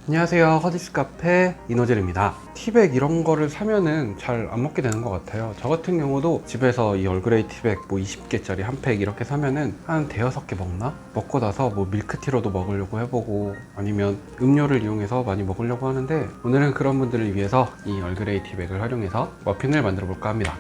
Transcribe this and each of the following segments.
안녕하세요, 허디스 카페 이노젤입니다. 티백 이런 거를 사면은 잘 안 먹게 되는 것 같아요. 저 같은 경우도 집에서 이 얼그레이 티백 뭐 20개짜리 한 팩 이렇게 사면은 한 대여섯 개 먹나? 먹고 나서 뭐 밀크티로도 먹으려고 해보고 아니면 음료를 이용해서 많이 먹으려고 하는데, 오늘은 그런 분들을 위해서 이 얼그레이 티백을 활용해서 머핀을 만들어 볼까 합니다.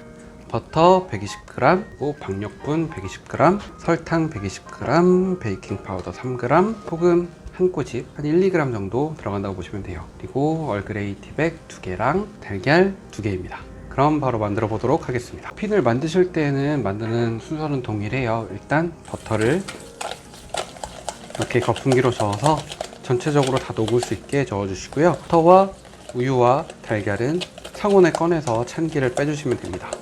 버터 120g, 박력분 120g, 설탕 120g, 베이킹 파우더 3g, 소금 한 꼬집, 한 1, 2g 정도 들어간다고 보시면 돼요. 그리고 얼그레이 티백 2개랑 달걀 2개입니다. 그럼 바로 만들어 보도록 하겠습니다. 핀을 만드실 때는 만드는 순서는 동일해요. 일단 버터를 이렇게 거품기로 저어서 전체적으로 다 녹을 수 있게 저어 주시고요. 버터와 우유와 달걀은 상온에 꺼내서 찬기를 빼주시면 됩니다.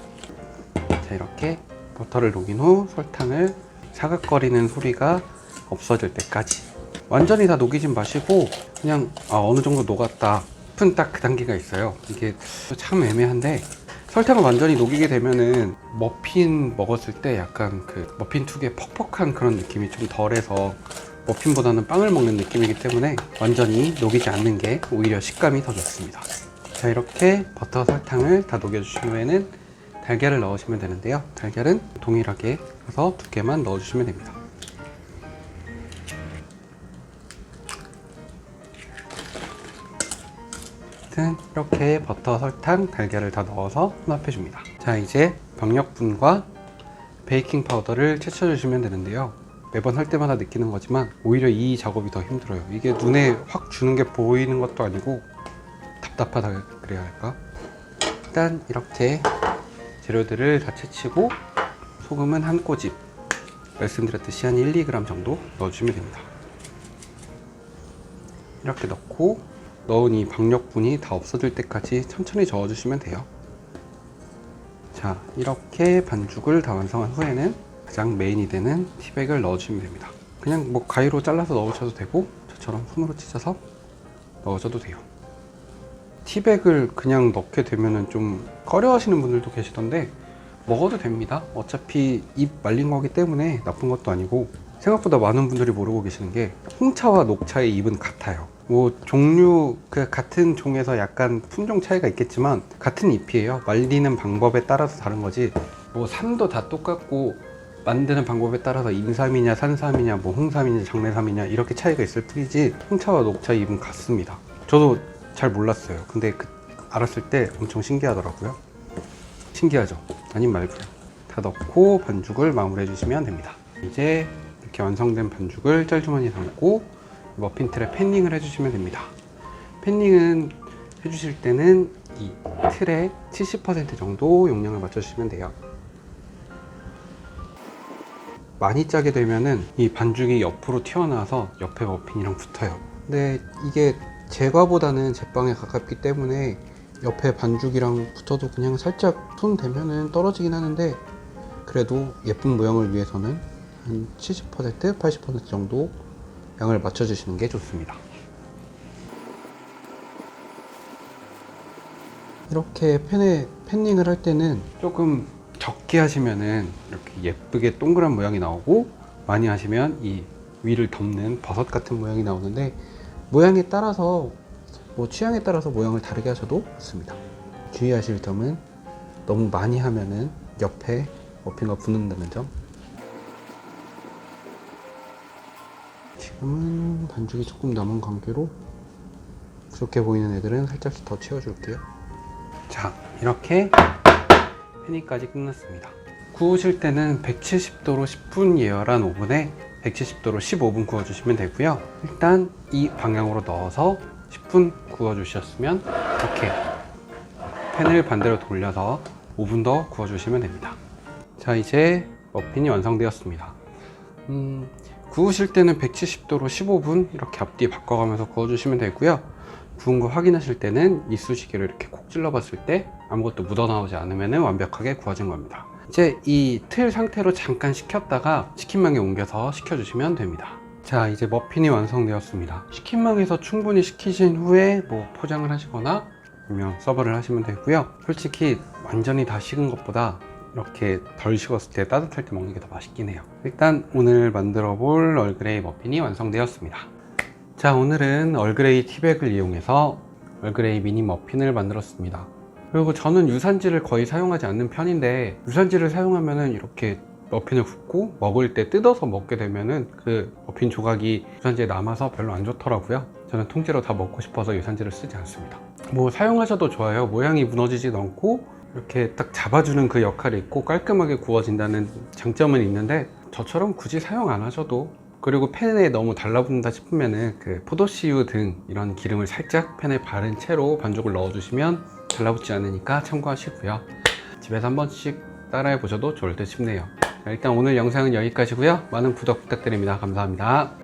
자, 이렇게 버터를 녹인 후 설탕을 사각거리는 소리가 없어질 때까지 완전히 다 녹이진 마시고 그냥 어느 정도 녹았다 싶은 딱 그 단계가 있어요. 이게 참 애매한데, 설탕을 완전히 녹이게 되면은 머핀 먹었을 때 약간 그 머핀 특유의 퍽퍽한 그런 느낌이 좀 덜해서 머핀보다는 빵을 먹는 느낌이기 때문에 완전히 녹이지 않는 게 오히려 식감이 더 좋습니다. 자, 이렇게 버터 설탕을 다 녹여주신 후에는 달걀을 넣으시면 되는데요. 달걀은 동일하게 해서 2개만 넣어주시면 됩니다. 이렇게 버터, 설탕, 달걀을 다 넣어서 혼합해 줍니다. 자, 이제 박력분과 베이킹 파우더를 채쳐 주시면 되는데요. 매번 할 때마다 느끼는 거지만 오히려 이 작업이 더 힘들어요. 이게 눈에 확 주는 게 보이는 것도 아니고 답답하다 그래야 할까? 일단 이렇게 재료들을 다 채치고 소금은 한 꼬집, 말씀드렸듯이 한 1, 2g 정도 넣어주시면 됩니다. 이렇게 넣고 넣은 이 박력분이 다 없어질 때까지 천천히 저어주시면 돼요. 자, 이렇게 반죽을 다 완성한 후에는 가장 메인이 되는 티백을 넣어주시면 됩니다. 그냥 뭐 가위로 잘라서 넣으셔도 되고 저처럼 손으로 찢어서 넣으셔도 돼요. 티백을 그냥 넣게 되면은 좀 꺼려 하시는 분들도 계시던데 먹어도 됩니다. 어차피 잎 말린 거기 때문에 나쁜 것도 아니고, 생각보다 많은 분들이 모르고 계시는 게 홍차와 녹차의 잎은 같아요. 뭐 종류 같은 종에서 약간 품종 차이가 있겠지만 같은 잎이에요. 말리는 방법에 따라서 다른 거지 뭐 산도 다 똑같고 만드는 방법에 따라서 인삼이냐 산삼이냐 뭐 홍삼이냐 장내삼이냐 이렇게 차이가 있을 뿐이지 홍차와 녹차 잎은 같습니다. 저도 잘 몰랐어요. 근데 알았을 때 엄청 신기하더라고요. 신기하죠? 아님 말고요. 다 넣고 반죽을 마무리해 주시면 됩니다. 이제 이렇게 완성된 반죽을 짤주머니에 담고 머핀 틀에 팬닝을 해주시면 됩니다. 팬닝은 해주실 때는 이 틀에 70% 정도 용량을 맞춰주시면 돼요. 많이 짜게 되면은 이 반죽이 옆으로 튀어나와서 옆에 머핀이랑 붙어요. 근데 이게 제과보다는 제빵에 가깝기 때문에 옆에 반죽이랑 붙어도 그냥 살짝 손 대면은 떨어지긴 하는데, 그래도 예쁜 모양을 위해서는 한 70%, 80% 정도 양을 맞춰주시는 게 좋습니다. 이렇게 팬에 팬닝을 할 때는 조금 적게 하시면은 이렇게 예쁘게 동그란 모양이 나오고, 많이 하시면 이 위를 덮는 버섯 같은 모양이 나오는데, 모양에 따라서 뭐 취향에 따라서 모양을 다르게 하셔도 좋습니다. 주의하실 점은 너무 많이 하면은 옆에 머핀과 붙는다는 점. 지금은 반죽이 조금 남은 관계로 부족해 보이는 애들은 살짝씩 더 채워줄게요. 자, 이렇게 팬닝까지 끝났습니다. 구우실 때는 170도로 10분 예열한 오븐에 170도로 15분 구워주시면 되고요. 일단 이 방향으로 넣어서 10분 구워주셨으면 이렇게 팬을 반대로 돌려서 5분 더 구워주시면 됩니다. 자, 이제 머핀이 완성되었습니다. 구우실 때는 170도로 15분 이렇게 앞뒤 바꿔가면서 구워주시면 되고요. 구운 거 확인하실 때는 이쑤시개로 이렇게 콕 찔러봤을 때 아무것도 묻어나오지 않으면 완벽하게 구워진 겁니다. 이제 이 틀 상태로 잠깐 식혔다가 치킨망에 옮겨서 식혀주시면 됩니다. 자, 이제 머핀이 완성되었습니다. 치킨망에서 충분히 식히신 후에 뭐 포장을 하시거나 아니면 서버를 하시면 되고요. 솔직히 완전히 다 식은 것보다 이렇게 덜 식었을 때 따뜻할 때 먹는 게 더 맛있긴 해요. 일단 오늘 만들어 볼 얼그레이 머핀이 완성되었습니다. 자, 오늘은 얼그레이 티백을 이용해서 얼그레이 미니 머핀을 만들었습니다. 그리고 저는 유산지를 거의 사용하지 않는 편인데, 유산지를 사용하면은 이렇게 머핀을 굽고 먹을 때 뜯어서 먹게 되면은 그 머핀 조각이 유산지에 남아서 별로 안 좋더라고요. 저는 통째로 다 먹고 싶어서 유산지를 쓰지 않습니다. 뭐 사용하셔도 좋아요. 모양이 무너지지도 않고 이렇게 딱 잡아주는 그 역할이 있고 깔끔하게 구워진다는 장점은 있는데, 저처럼 굳이 사용 안 하셔도, 그리고 팬에 너무 달라붙는다 싶으면은 그 포도씨유 등 이런 기름을 살짝 팬에 바른 채로 반죽을 넣어주시면 달라붙지 않으니까 참고하시고요. 집에서 한 번씩 따라해 보셔도 좋을 듯 싶네요. 일단 오늘 영상은 여기까지고요. 많은 구독 부탁드립니다. 감사합니다.